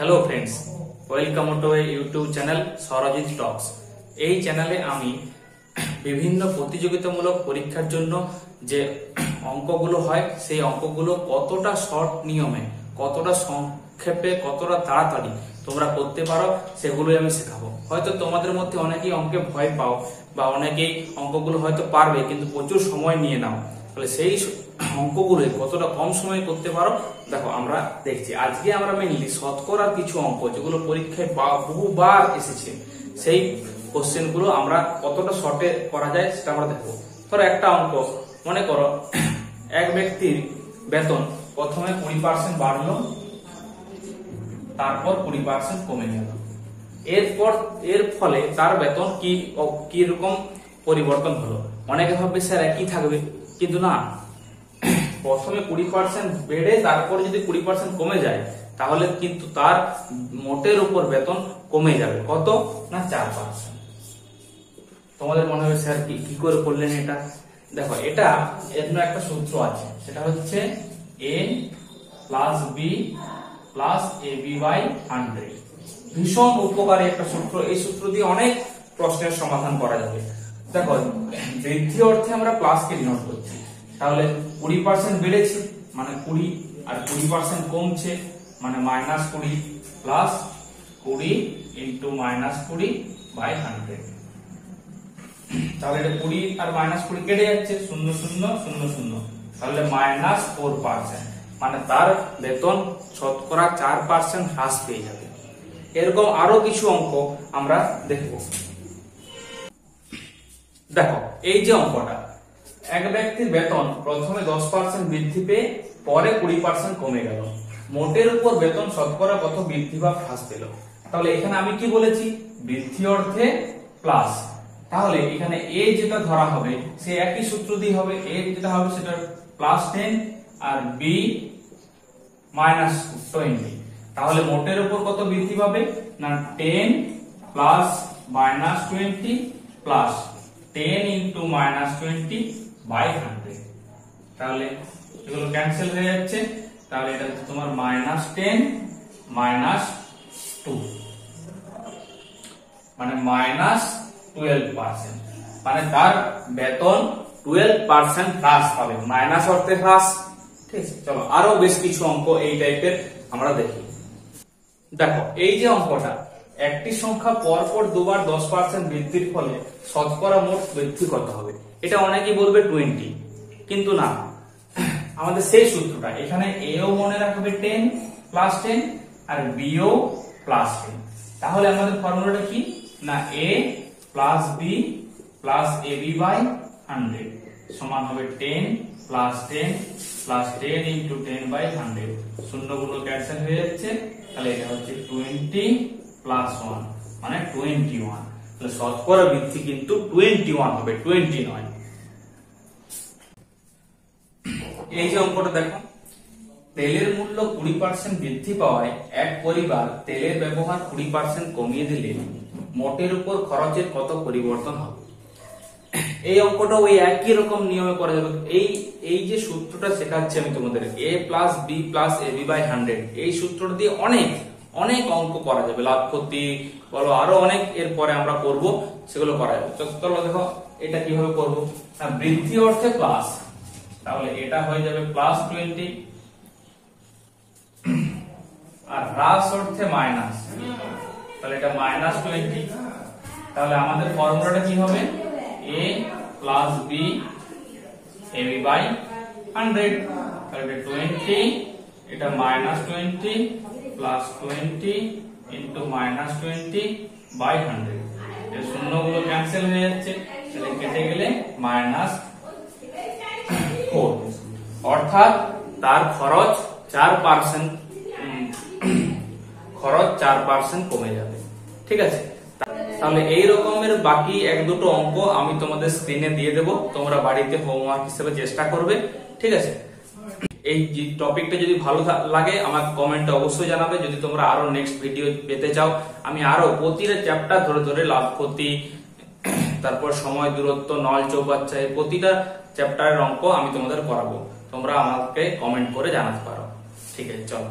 Hello friends, welcome to YouTube channel Swarajit talks. এই চ্যানেলে আমি বিভিন্ন প্রতিযোগিতামূলক পরীক্ষার জন্য যে অঙ্কগুলো হয় সেই অঙ্কগুলো কতটা শর্ট নিয়মে, কতটা সংক্ষেপে, কতটা তাড়াতাড়ি তোমরা করতে পারো সেগুলোই আমি শেখাবো। হয়তো তোমাদের মধ্যে অনেকেই অঙ্কে ভয় পাও বা অনেকেই অঙ্কগুলো হয়তো পারবে কিন্তু প্রচুর সময় নিয়ে নাও, তাহলে সেই অঙ্কগুলো কতটা কম সময়ে করতে পারো দেখো আমরা দেখছি। আজকে আমরা মেইনলি শতকরার কিছু অঙ্ক যেগুলো পরীক্ষায় বহুবার এসেছে সেই কোশ্চেন গুলো আমরা কতটা শর্টে করা যায় সেটা আমরা দেখবো। ধরো একটা অঙ্ক মনে করো, এক ব্যক্তির বেতন প্রথমে 20% বাড়লো, তারপর 20% কমে গেল। এর ফলে তার বেতন কি রকম পরিবর্তন হলো। অনেকে ভাববে স্যার একই থাকবে, কিন্তু না, প্রথমে 20% বেড়ে তারপর যদি 20% কমে যায় তাহলে কিন্তু তার মোটের উপর বেতন কমে যাবে। কত না 4%। তোমাদের মনে হবে স্যার কি করে করলেন এটা? দেখো, এটা এর একটা সূত্র আছে, সেটা হচ্ছে a plus B plus AB by 100। ভীষণ উপকারী একটা সূত্র। এই সূত্র দিয়ে অনেক প্রশ্নের সমাধান করা যাবে। দেখো, বৃদ্ধি অর্থে আমরা প্লাস কে ডিনোট করছি, তাহলে 20% বেড়েছে মানে 20 আর 20% কমছে মানে -20 প্লাস 20 ইন্টু -20 বাই 100। তাহলে এটা 20 আর -20 কেটে যাচ্ছে, 0 0 0 0, তাহলে -4%, মানে তার বেতন শতকরা 4% হ্রাস পেয়ে যাবে। এরকম আরো কিছু অঙ্ক আমরা দেখব। দেখো, এই যে অঙ্কটা, এক ব্যক্তির বেতন প্রথমে 10% বৃদ্ধি পেয়ে পরে 20% কমে গেল, মোটের উপর বেতন শতকরা কত বৃদ্ধি বা হ্রাস পেল। তাহলে এখানে আমি কি বলেছি? বৃদ্ধি অর্থে প্লাস। তাহলে এখানে এ যেটা ধরা হবে সে একই সূত্র দিয়ে হবে। এ যেটা হবে সেটা +10 আর বি -20। তাহলে মোটের উপর কত বৃদ্ধি পাবে না 10 প্লাস -20 প্লাস 10 ইন্টু -20 বাই 100। তাহলে এগুলো ক্যান্সেল হয়ে যাচ্ছে, তাহলে এটা হচ্ছে তোমার -10 -2 মানে -12%, মানে তার বেতন 12% হ্রাস পাবে, মাইনাস অর্থে হ্রাস। ঠিক আছে, চলো আরো বেশ কিছু অঙ্ক এই টাইপের আমরা দেখি। দেখো, এই যে অঙ্কটা, একটি সংখ্যা পরপর দুবার 10% বৃদ্ধির ফলে শতকরা মোট বৃদ্ধি কত হবে। এটা অনেকেই বলবে 20, কিন্তু না, আমাদের সেই সূত্রটা এখানে এ ও মনে রাখবে 10 প্লাস 10 আর বি ও প্লাস 10। তাহলে আমাদের ফর্মুলাটা কি না a plus B plus AB by 100 সমান হবে 10 প্লাস 10 প্লাস 10 ইন্টু 10 বাই 100। শূন্যগুলো ক্যান্সেল হয়ে যাচ্ছে, তাহলে এটা হচ্ছে 20 প্লাস 1 মানে 21। তাহলে শতকরা বৃদ্ধি কিন্তু 21 হবে, 20 নয়। এই যে অঙ্কটা দেখো, তেলের মূল্য 20% বৃদ্ধি পাওয়ায় এক পরিবার তেলের ব্যবহার 20% কমিয়ে দিলে মোটের উপর খরচের কত পরিবর্তন হবে। এই অঙ্কটা ওই একই রকম নিয়মে করা যাবে। এই যে সূত্রটা শেখাচ্ছি আমি তোমাদের, a plus B plus AB by 100, এই সূত্রটা দিয়ে অনেক অঙ্ক করা যাবে। লাভ ক্ষতি বলো, আরো অনেক এরপরে আমরা করব, সেগুলো করা যাবে। চলো দেখো এটা কিভাবে করব। বৃদ্ধি অর্থে প্লাস, তাহলে এটা হয়ে যাবে +20, আর হ্রাস অর্থে মাইনাস, তাহলে এটা -20। তাহলে আমাদের ফর্মুলাটা কি হবে? a plus b a b by 100, তাহলে এটা 20, এটা -20 প্লাস 20 ইন্টু -20 বাই 100। এর শূন্যগুলো ক্যান্সেল হয়ে যাচ্ছে, তাহলে কেটে গেলে -4, অর্থাৎ তার খরচ 4% কমে যাবে। ঠিক আছে, তাহলে এই রকমের বাকি এক দুটো অঙ্ক আমি তোমাদের স্ক্রিনে দিয়ে দেবো, তোমরা বাড়িতে হোমওয়ার্ক হিসেবে চেষ্টা করবে। ঠিক আছে, এই টপিকটা যদি ভালো লাগে আমাকে কমেন্টে অবশ্যই জানাবে। যদি তোমরা আরো নেক্সট ভিডিও পেতে চাও, আমি আরো প্রতিটা চ্যাপ্টার ধরে ধরে লাভ ক্ষতি, তারপর সময় দূরত্ব, নল চৌবাচ্চা, এই প্রতিটা চ্যাপ্টারের অঙ্ক আমি তোমাদের করাবো। তোমরা আমাকে কমেন্ট করে জানাতে পারো। ঠিক আছে, চলো।